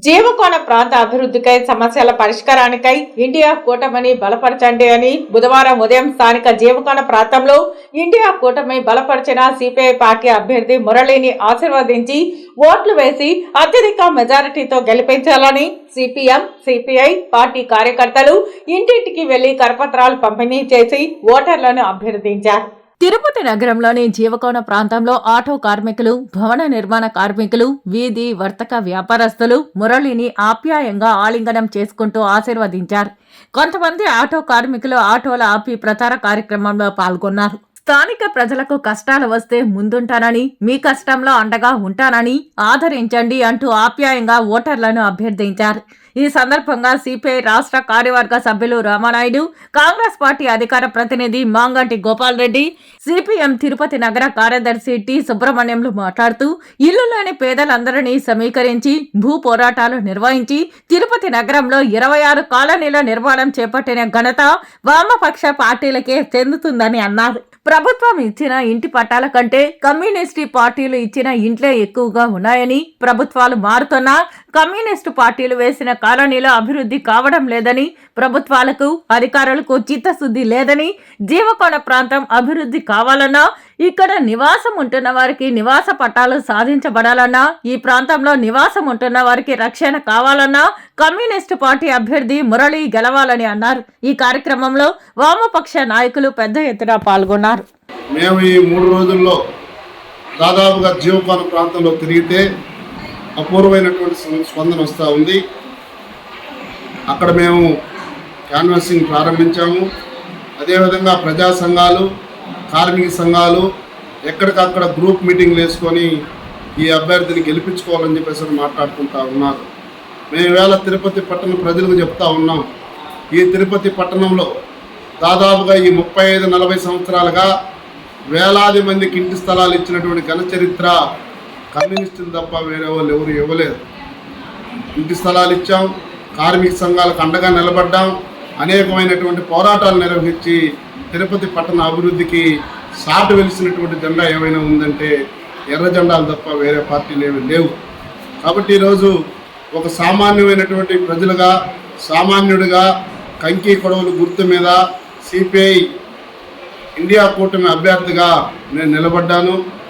జీవకోణ ప్రాంత అభివృద్ధికై సమస్యల పరిష్కారానికై ఇండియా కూటమిని బలపరచండి అని బుధవారం ఉదయం స్థానిక జీవకోణ ప్రాంతంలో ఇండియా కూటమి బలపరిచిన సిపిఐ పార్టీ అభ్యర్థి మురళిని ఆశీర్వదించి ఓట్లు వేసి అత్యధిక మెజారిటీతో గెలిపించాలని సిపిఎం సిపిఐ పార్టీ కార్యకర్తలు ఇంటింటికి వెళ్లి కరపత్రాలు పంపిణీ చేసి ఓటర్లను అభ్యర్థించారు. తిరుపతి నగరంలోని జీవకోణ ప్రాంతంలో ఆటో కార్మికులు, భవన నిర్మాణ కార్మికులు, వీధి వర్తక వ్యాపారస్తులు మురళిని ఆప్యాయంగా ఆలింగనం చేసుకుంటూ ఆశీర్వదించారు. కొంతమంది ఆటో కార్మికులు ఆటోల ఆపి ప్రచార కార్యక్రమంలో పాల్గొన్నారు. స్థానిక ప్రజలకు కష్టాలు వస్తే ముందుంటానని, మీ కష్టంలో అండగా ఉంటానని ఆదరించండి అంటూ ఆప్యాయంగా ఓటర్లను అభ్యర్థించారు. ఈ సందర్భంగా సిపిఐ రాష్ట్ర కార్యవర్గ సభ్యులు రామానాయుడు, కాంగ్రెస్ పార్టీ అధికార ప్రతినిధి మాంగంటి గోపాల్ రెడ్డి, సిపిఎం తిరుపతి నగర కార్యదర్శి టి సుబ్రహ్మణ్యంలు మాట్లాడుతూ ఇల్లు లేని పేదలందరినీ సమీకరించి భూ పోరాటాలు నిర్వహించి తిరుపతి నగరంలో 26 కాలనీల నిర్మాణం చేపట్టిన ఘనత వామపక్ష పార్టీలకే చెందుతుందని అన్నారు. ప్రభుత్వం ఇచ్చిన ఇంటి పట్టాల కంటే కమ్యూనిస్టు పార్టీలు ఇచ్చిన ఇంట్లే ఎక్కువగా ఉన్నాయని, ప్రభుత్వాలు మారుతున్నా కమ్యూనిస్టు పార్టీలు వేసిన కాలనీలో అభివృద్ధి కావడం లేదని, ప్రభుత్వాలకు అధికారులకు చిత్తశుద్ధి లేదని, జీవకోణ ప్రాంతం అభివృద్ధి కావాలన్నా, ఇక్కడ నివాసం ఉంటున్న వారికి నివాస పట్టాలు సాధించబడాలన్నా, ఈ ప్రాంతంలో నివాసం ఉంటున్న వారికి రక్షణ కావాలన్నా కమ్యూనిస్టు పార్టీ అభ్యర్థి మురళి గెలవాలని అన్నారు. ఈ కార్యక్రమంలో వామపక్ష నాయకులు పెద్ద ఎత్తున పాల్గొన్నారు. మేము ఈ 3 రోజుల్లో దాదాపుగా జీవకోణ ప్రాంతంలో తిరిగితే అపూర్వమైనటువంటి స్పందన వస్తూ ఉంది. అక్కడ మేము క్యాన్వాసింగ్ ప్రారంభించాము. అదేవిధంగా ప్రజా సంఘాలు, కార్మిక సంఘాలు ఎక్కడికక్కడ గ్రూప్ మీటింగ్లు వేసుకొని ఈ అభ్యర్థిని గెలిపించుకోవాలని చెప్పేసి మాట్లాడుకుంటూ ఉన్నారు. మేము వేళ తిరుపతి పట్టణ ప్రజలకు చెప్తా ఉన్నాం, ఈ తిరుపతి పట్టణంలో దాదాపుగా ఈ 35-40 సంవత్సరాలుగా వేలాది మందికి ఇంటి స్థలాలు ఇచ్చినటువంటి ఘన చరిత్ర కమ్యూనిస్టులు తప్ప వేరే వాళ్ళు ఎవరు ఇవ్వలేదు. ఇంటి స్థలాలు ఇచ్చాం, కార్మిక సంఘాలకు అండగా నిలబడ్డాం, అనేకమైనటువంటి పోరాటాలు నిర్వహించి తిరుపతి పట్టణ అభివృద్ధికి సాటు వెలిసినటువంటి జెండా ఏమైనా ఉందంటే ఎర్ర జెండాలు తప్ప వేరే పార్టీలు ఏమీ లేవు. కాబట్టి ఈరోజు ఒక సామాన్యమైనటువంటి ప్రజలుగా, సామాన్యుడిగా కంకి కొడవలు గుర్తు మీద సిపిఐ ఇండియా కూటమి అభ్యర్థిగా నేను నిలబడ్డాను.